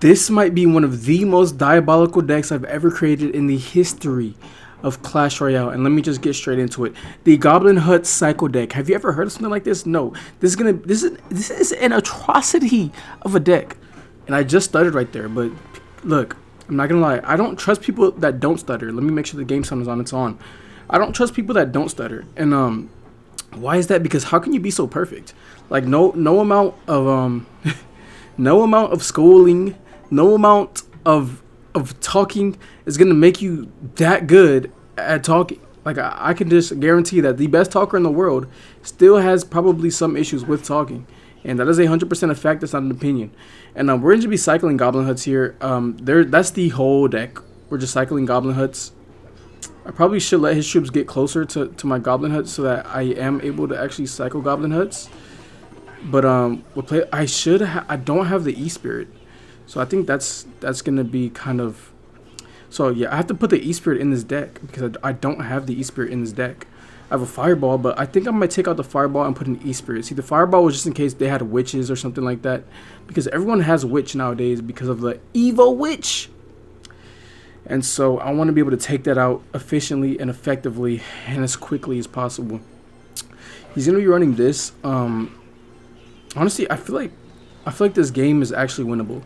This might be one of the most diabolical decks I've ever created in the history of Clash Royale. And let me just get straight into it. The Goblin Hut Cycle deck. Have you ever heard of something like this? No. This is an atrocity of a deck. And I just stuttered right there, but look, I'm not gonna lie. I don't trust people that don't stutter. Let me make sure the game sound is on. It's on. I don't trust people that don't stutter. And why is that? Because how can you be so perfect? Like no amount of no amount of schooling, no amount of talking is gonna make you that good at talking. Like I can just guarantee that the best talker in the world still has probably some issues with talking, and that is 100% a fact. That's not an opinion. And we're going to be cycling Goblin Huts here. That's the whole deck. We're just cycling Goblin Huts. I probably should let his troops get closer to my Goblin Huts so that I am able to actually cycle Goblin Huts. But we'll play. I don't have the E-Spirit, so I think that's gonna be kind of. So yeah, I have to put the E-Spirit in this deck because I don't have the E-Spirit in this deck. I have a Fireball, but I think I might take out the Fireball and put an E-Spirit. See, the Fireball was just in case they had witches or something like that, because everyone has witch nowadays because of the Evo Witch. And so I want to be able to take that out efficiently and effectively and as quickly as possible. He's gonna be running this. Honestly, I feel like this game is actually winnable.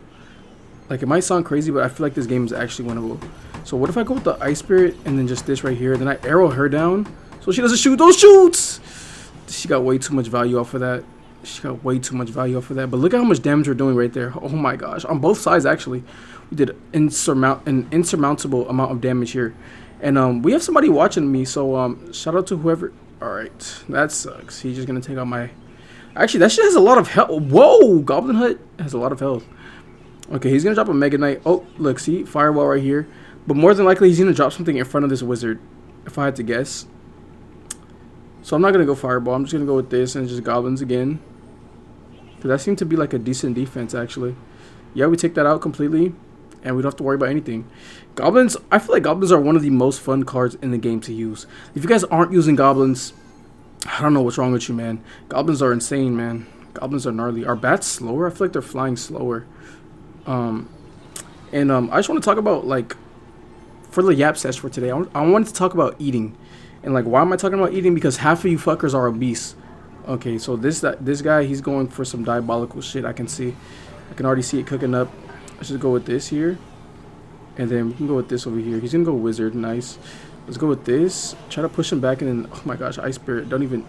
Like, it might sound crazy, but I feel like this game is actually winnable. So what if I go with the Ice Spirit and then just this right here? Then I arrow her down so she doesn't shoot those shoots. She got way too much value off of that. But look at how much damage we're doing right there. Oh my gosh. On both sides, actually. We did an insurmountable amount of damage here. And we have somebody watching me, so shout out to whoever. Alright, that sucks. He's just going to take out my... Actually, that shit has a lot of health. Whoa! Goblin Hut has a lot of health. Okay, he's going to drop a Mega Knight. Oh, look, see? Fireball right here. But more than likely, he's going to drop something in front of this wizard, if I had to guess. So I'm not going to go Fireball. I'm just going to go with this and just Goblins again. Because that seemed to be like a decent defense, actually. Yeah, we take that out completely. And we don't have to worry about anything. Goblins, I feel like Goblins are one of the most fun cards in the game to use. If you guys aren't using Goblins, I don't know what's wrong with you, man. Goblins are insane, man. Goblins are gnarly. Are bats slower? I feel like they're flying slower. I just want to talk about, like, for the Yap Sesh for today, I wanted to talk about eating. And, like, why am I talking about eating? Because half of you fuckers are obese. Okay, so this guy, he's going for some diabolical shit, I can see. I can already see it cooking up. Let's just go with this here. And then we can go with this over here. He's going to go Wizard. Nice. Let's go with this. Try to push him back and then, oh my gosh, Ice Spirit. Don't even,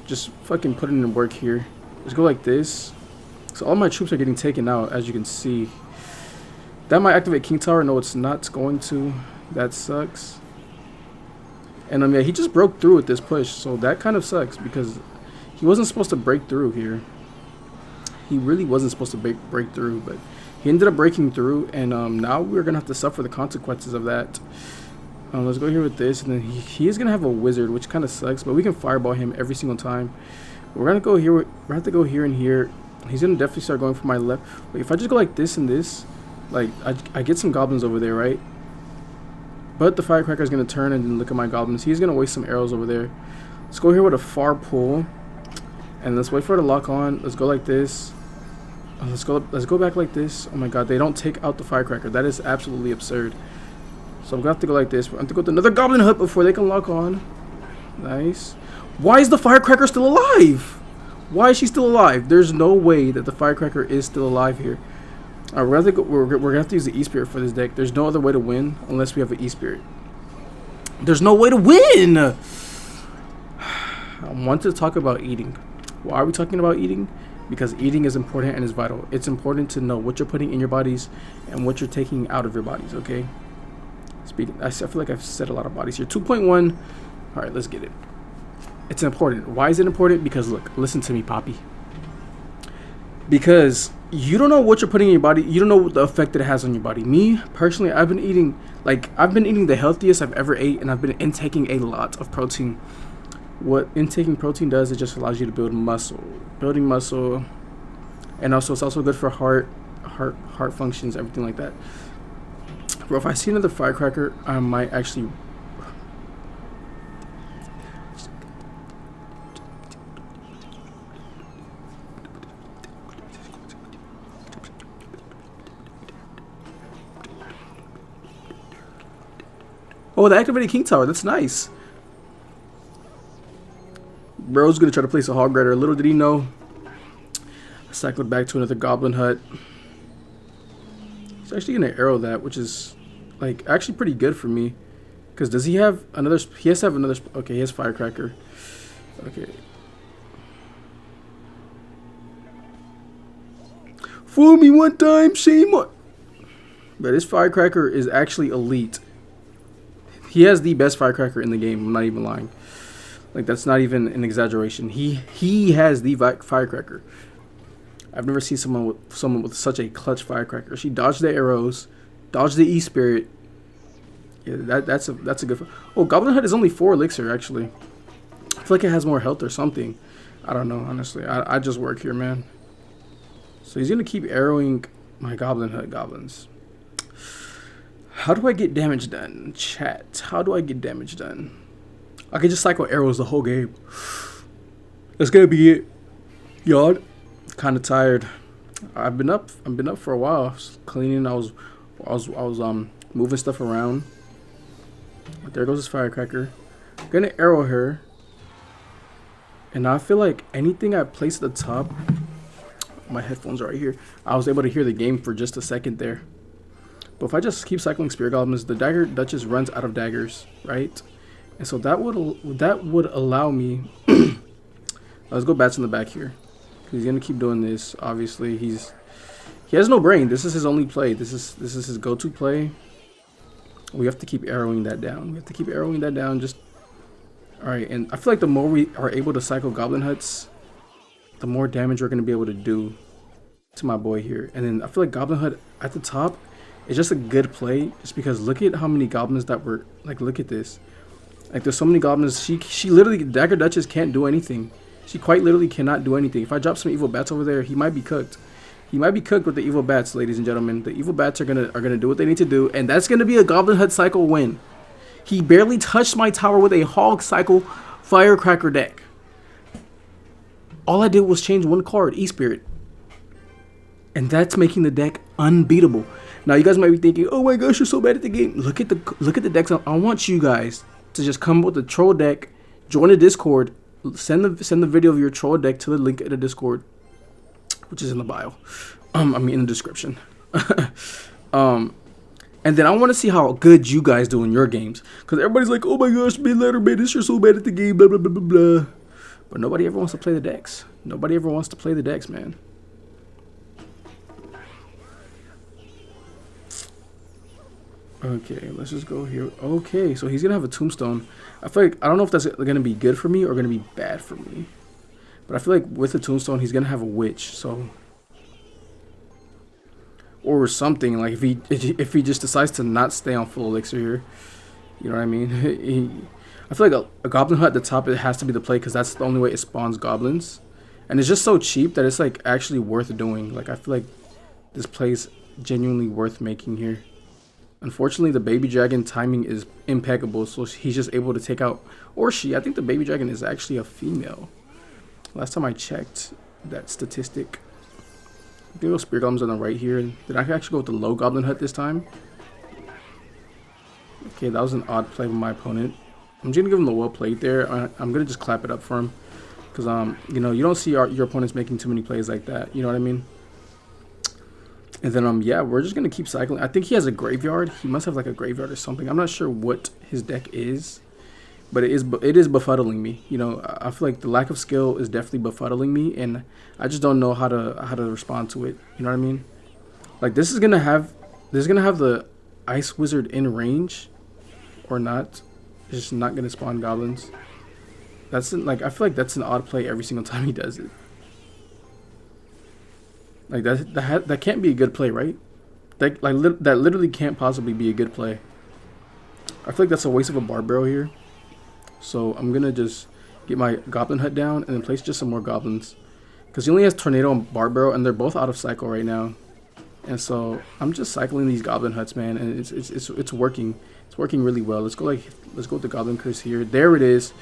just fucking put it in work here. Let's go like this. So all my troops are getting taken out, as you can see. That might activate King Tower. No, it's not going to. That sucks. And yeah, he just broke through with this push. So that kind of sucks because he wasn't supposed to break through here. He really wasn't supposed to break through, but he ended up breaking through. And now we're going to have to suffer the consequences of that. Let's go here with this, and then he is gonna have a wizard, which kind of sucks, but we can fireball him every single time. We're gonna go here. We have to go here and here. He's gonna definitely start going for my left. Wait, if I just go like this and this, like I get some goblins over there, right? But the firecracker is gonna turn and then look at my goblins. He's gonna waste some arrows over there. Let's go here with a far pull, and let's wait for it to lock on. Let's go like this. Let's go back like this. Oh my god, they don't take out the firecracker. That is absolutely absurd. So I'm going to have to go like this. I'm going to go with another Goblin Hut before they can lock on. Nice. Why is the Firecracker still alive? Why is she still alive? There's no way that the Firecracker is still alive here. Alright, we're going to have to use the E-Spirit for this deck. There's no other way to win unless we have an E-Spirit. There's no way to win! I want to talk about eating. Why are we talking about eating? Because eating is important and is vital. It's important to know what you're putting in your bodies and what you're taking out of your bodies, okay? I feel like I've said a lot of bodies here. 2.1. All right, let's get it. It's important. Why is it important? Because look, listen to me, Poppy. Because you don't know what you're putting in your body. You don't know what the effect that it has on your body. Me, personally, I've been eating the healthiest I've ever ate, and I've been intaking a lot of protein. What intaking protein does, it just allows you to build muscle. Building muscle, and also it's also good for heart functions, everything like that. Bro, if I see another firecracker, I might actually... Oh, the activated king tower. That's nice. Bro's gonna try to place a hog rider. Little did he know. I cycled back to another goblin hut. He's actually gonna arrow that, which is like actually pretty good for me. Cause does he have another? He has to have another. Okay, he has firecracker. Okay. Fool me one time, shame on. But his firecracker is actually elite. He has the best firecracker in the game. I'm not even lying. Like, that's not even an exaggeration. He has the firecracker. I've never seen someone with such a clutch firecracker. She dodged the arrows, dodged the E-Spirit. Yeah, that's a good. Oh, Goblin Hut is only 4 elixir actually. I feel like it has more health or something. I don't know, honestly. I just work here, man. So he's gonna keep arrowing my Goblin Hut goblins. How do I get damage done? Chat. How do I get damage done? I can just cycle arrows the whole game. That's gonna be it. Yard. Kind of tired. I've been up for a while. I was cleaning. I was moving stuff around. But there goes his firecracker. I'm gonna arrow her. And I feel like anything I place at the top. My headphones are right here. I was able to hear the game for just a second there. But if I just keep cycling Spear Goblins, the Dagger Duchess runs out of daggers, right? And so that would allow me. Let's go bats in the back here. He's gonna keep doing this. Obviously, he has no brain. This is his only play. This is his go-to play. We have to keep arrowing that down. Just all right. And I feel like the more we are able to cycle Goblin Huts, the more damage we're gonna be able to do to my boy here. And then I feel like Goblin Hut at the top is just a good play, just because look at how many goblins that were. Like, look at this. Like, there's so many goblins. She literally, Dagger Duchess can't do anything. She quite literally cannot do anything. If I drop some evil bats over there, he might be cooked. He might be cooked with the evil bats, ladies and gentlemen. The evil bats are gonna do what they need to do, and that's gonna be a Goblin Hut cycle win. He barely touched my tower with a hog cycle firecracker deck. All I did was change one card, E-Spirit. And that's making the deck unbeatable. Now you guys might be thinking, oh my gosh, you're so bad at the game. Look at the decks. I want you guys to just come up with a troll deck, join the Discord, send the video of your troll deck to the link in the Discord, which is in the bio. I mean in the description. And then I want to see how good you guys do in your games, because everybody's like, oh my gosh, man, this you're so bad at the game, blah blah blah blah blah. But nobody ever wants to play the decks. Nobody ever wants to play the decks, man. Okay, let's just go here. Okay, so he's gonna have a tombstone. I feel like, I don't know if that's gonna be good for me or gonna be bad for me, but I feel like with the tombstone he's gonna have a witch, so, or something. Like if he just decides to not stay on full elixir here, you know what I mean? I feel like a Goblin Hut at the top, it has to be the play, because that's the only way it spawns goblins, and it's just so cheap that it's like actually worth doing. Like, I feel like this play's genuinely worth making here. Unfortunately, the baby dragon timing is impeccable, so he's just able to take out, or she, I think the baby dragon is actually a female. Last time I checked that statistic. The little Spear Goblins on the right here. Did I actually go with the low Goblin Hut this time? Okay, that was an odd play by my opponent. I'm just gonna give him the well played there. I'm gonna just clap it up for him, because you know, you don't see your opponents making too many plays like that. You know what I mean? And then yeah, we're just gonna keep cycling. I think he has a graveyard. He must have like a graveyard or something. I'm not sure what his deck is, but it is befuddling me. You know, I feel like the lack of skill is definitely befuddling me, and I just don't know how to respond to it. You know what I mean? Like, this is gonna have the Ice Wizard in range, or not. It's just not gonna spawn goblins. That's like, I feel like that's an odd play every single time he does it. Like, that can't be a good play, right? That literally can't possibly be a good play. I feel like that's a waste of a Barbaro here. So I'm gonna just get my Goblin Hut down and then place just some more goblins, because he only has Tornado and Barbaro, and they're both out of cycle right now. And so I'm just cycling these Goblin Huts, man, and it's working. It's working really well. Let's go with the Goblin Curse here. There it is.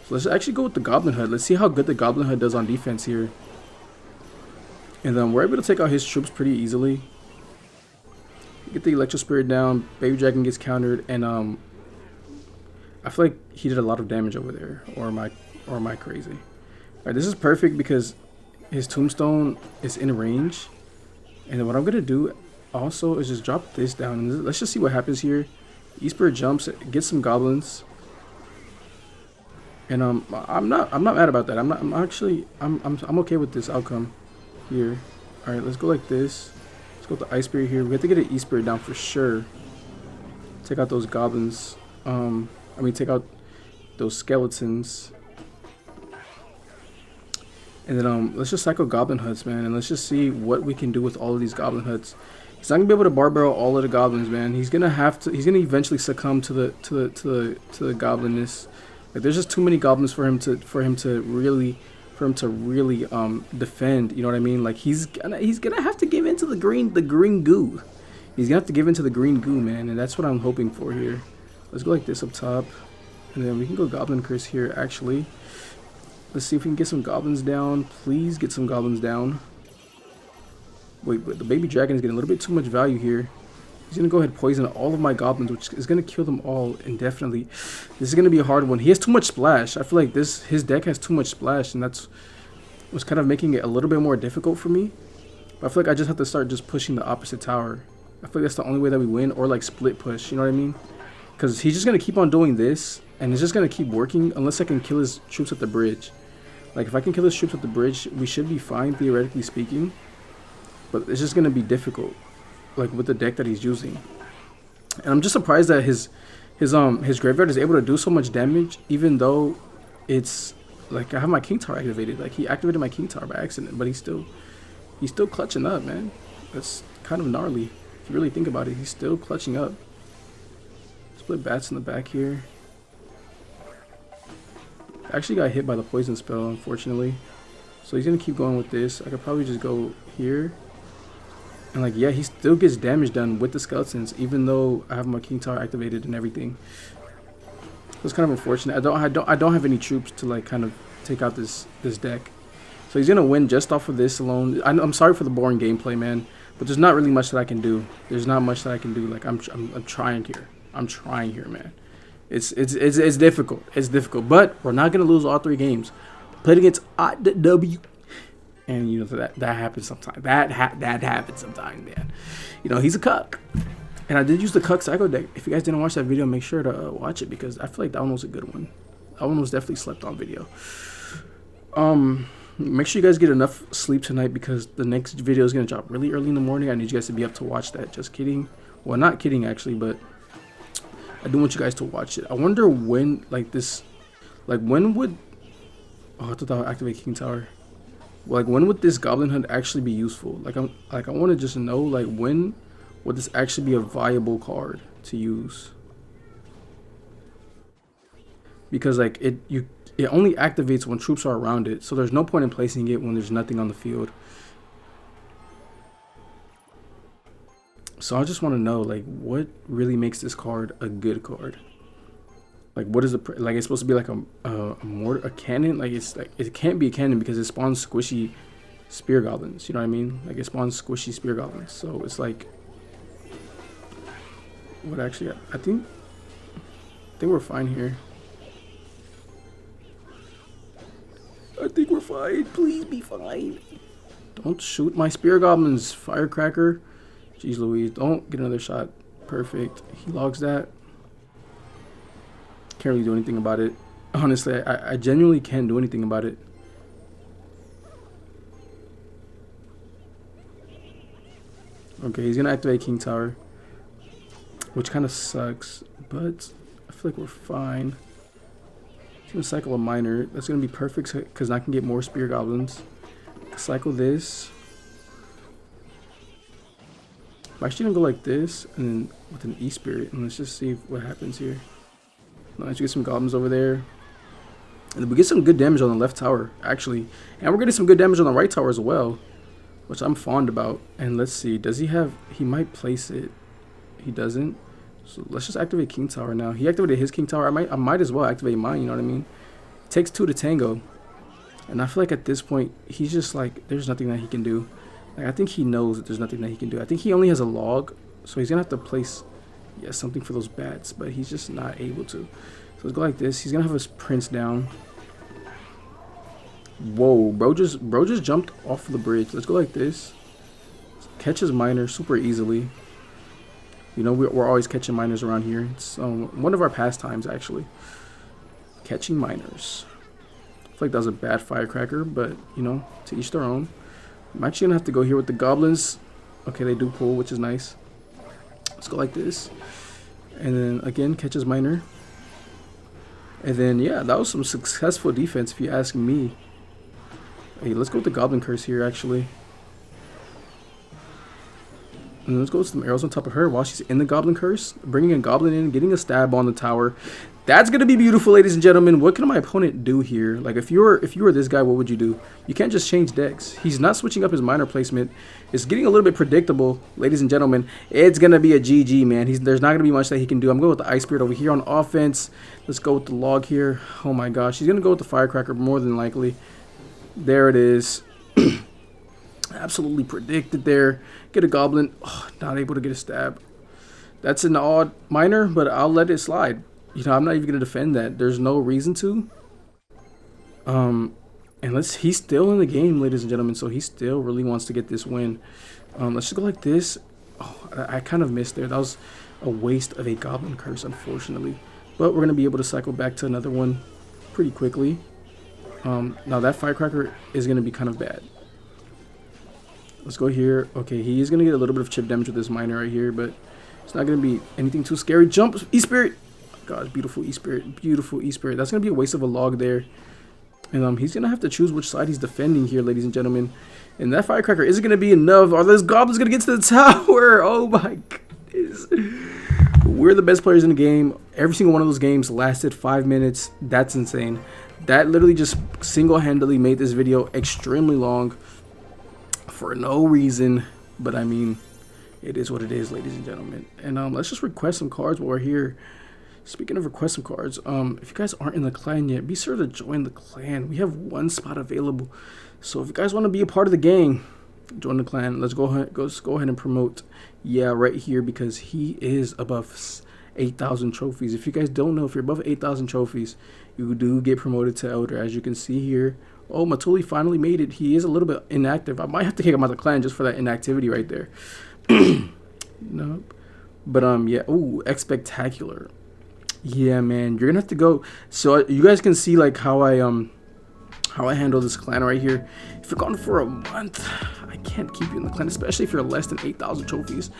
So let's actually go with the Goblin Hut. Let's see how good the Goblin Hut does on defense here. And then we're able to take out his troops pretty easily. Get the Electro Spirit down. Baby Dragon gets countered, and I feel like he did a lot of damage over there. Or am I crazy? Alright, this is perfect because his tombstone is in range. And then what I'm gonna do also is just drop this down. And let's just see what happens here. Eastbird jumps, gets some goblins. And I'm not mad about that. I'm okay with this outcome here. Alright, let's go like this. Let's go with the Ice Spirit here. We have to get an East Spirit down for sure. Take out those goblins. Take out those skeletons. And then let's just cycle goblin huts, man, and let's just see what we can do with all of these goblin huts. He's not gonna be able to barbell all of the goblins, man. He's gonna eventually succumb to the goblinness. Like there's just too many goblins for him to really defend. You know what I mean? Like he's gonna have to give into the green goo. He's gonna have to give into the green goo, man, and that's what I'm hoping for here. Let's go like this up top, and then we can go goblin curse here. Actually, let's see if we can get some goblins down. Please get some goblins down. Wait, but the baby dragon is getting a little bit too much value here. He's gonna go ahead and poison all of my goblins, which is gonna kill them all indefinitely. This is gonna be a hard one. He has too much splash. I feel like his deck has too much splash, and that's what's kind of making it a little bit more difficult for me. But I feel like I just have to start just pushing the opposite tower. I feel like that's the only way that we win, or like split push. You know what I mean? Because he's just gonna keep on doing this, and it's just gonna keep working unless I can kill his troops at the bridge. Like if I can kill his troops at the bridge, we should be fine theoretically speaking. But it's just gonna be difficult, like with the deck that he's using. And I'm just surprised that his graveyard is able to do so much damage, even though it's like I have my King Tower activated. Like he activated my King Tower by accident, but he's still clutching up, man. That's kind of gnarly if you really think about it. He's still clutching up. Split bats in the back here. I actually got hit by the poison spell, unfortunately. So he's gonna keep going with this. I could probably just go here. And like, yeah, he still gets damage done with the skeletons, even though I have my King Tower activated and everything. It's kind of unfortunate. I don't have any troops to like kind of take out this deck. So he's gonna win just off of this alone. I'm sorry for the boring gameplay, man, but there's not really much that I can do. There's not much that I can do. Like I'm trying here. I'm trying here, man. It's difficult. It's difficult, but we're not gonna lose all 3 games. Played against W. And you know that happens sometimes. That happens sometimes, man. You know he's a cuck, and I did use the cuck psycho deck. If you guys didn't watch that video, make sure to watch it because I feel like that one was a good one. That one was definitely slept on video. Make sure you guys get enough sleep tonight because the next video is gonna drop really early in the morning. I need you guys to be up to watch that. Just kidding. Well, not kidding actually, but I do want you guys to watch it. I wonder when when would I thought I would activate King Tower. Like when would this goblin hunt actually be useful? I want to just know like when would this actually be a viable card to use? Because like it only activates when troops are around it, so there's no point in placing it when there's nothing on the field. So I just want to know like what really makes this card a good card. Like what is like it's supposed to be like a cannon? Like it can't be a cannon because it spawns squishy spear goblins. You know what I mean? Like it spawns squishy spear goblins. So it's like what actually? I think we're fine here. I think we're fine. Please be fine. Don't shoot my spear goblins, firecracker. Jeez Louise, don't get another shot. Perfect. He logs that. Can't really do anything about it. Honestly, I genuinely can't do anything about it. Okay, he's gonna activate King Tower, which kind of sucks, but I feel like we're fine. He's gonna cycle a miner. That's gonna be perfect because I can get more spear goblins. Cycle this. I'm actually gonna go like this and then with an E Spirit, and let's just see what happens here. Nice, we get some goblins over there. And we get some good damage on the left tower, actually. And we're getting some good damage on the right tower as well, which I'm fond about. And let's see, does he have... He might place it. He doesn't. So let's just activate King Tower now. He activated his King Tower. I might as well activate mine, you know what I mean? It takes 2 to tango. And I feel like at this point, he's just like, there's nothing that he can do. Like, I think he knows that there's nothing that he can do. I think he only has a log, so he's going to have to place... Yeah, something for those bats, but he's just not able to. So let's go like this. He's gonna have his prince down. Whoa, bro just jumped off the bridge. Let's go like this. Catch his miner super easily. You know, we're always catching miners around here. It's one of our pastimes, actually. Catching miners. I feel like that was a bad firecracker, but, you know, to each their own. I'm actually going to have to go here with the goblins. Okay, they do pull, which is nice. Let's go like this. And then, again, catch his miner. And then, yeah, that was some successful defense, if you ask me. Hey, let's go with the goblin curse here, actually. And let's go with some arrows on top of her while she's in the goblin curse. Bringing a goblin in, getting a stab on the tower. That's going to be beautiful, ladies and gentlemen. What can my opponent do here? Like, if you were this guy, what would you do? You can't just change decks. He's not switching up his miner placement. It's getting a little bit predictable, ladies and gentlemen. It's going to be a GG, man. There's not going to be much that he can do. I'm going with the Ice Spirit over here on offense. Let's go with the log here. Oh, my gosh. He's going to go with the Firecracker more than likely. There it is. Absolutely predicted there. Get a goblin. Oh, not able to get a stab. That's an odd miner, but I'll let it slide. You know, I'm not even going to defend that. There's no reason to. And he's still in the game, ladies and gentlemen, so he still really wants to get this win. Let's just go like this. Oh, I kind of missed there. That was a waste of a goblin curse, unfortunately. But we're going to be able to cycle back to another one pretty quickly. Now that firecracker is going to be kind of bad. Let's go here. Okay, he is going to get a little bit of chip damage with this miner right here, but it's not going to be anything too scary. Jump, E-Spirit. God, beautiful E-Spirit. Beautiful E-Spirit. That's going to be a waste of a log there. And he's going to have to choose which side he's defending here, ladies and gentlemen. And that firecracker isn't going to be enough. Are those goblins going to get to the tower? Oh, my goodness. We're the best players in the game. Every single one of those games lasted 5 minutes. That's insane. That literally just single-handedly made this video extremely long for no reason. But, I mean, it is what it is, ladies and gentlemen. And let's just request some cards while we're here. Speaking of request some cards, if you guys aren't in the clan yet, be sure to join the clan. We have one spot available. So if you guys want to be a part of the gang, join the clan. Let's go ahead and promote, yeah, right here, because he is above 8,000 trophies. If you guys don't know, if you're above 8,000 trophies, you do get promoted to Elder, as you can see here. Oh, Matuli finally made it. He is a little bit inactive. I might have to kick him out of the clan just for that inactivity right there. Nope. But yeah. Oh, Expectacular. Yeah, man, you're gonna have to go. So you guys can see like how I handle this clan right here. If you're gone for a month, I can't keep you in the clan, especially if you're less than 8,000 trophies.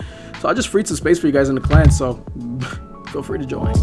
So I just freed some space for you guys in the clan, so feel free to join.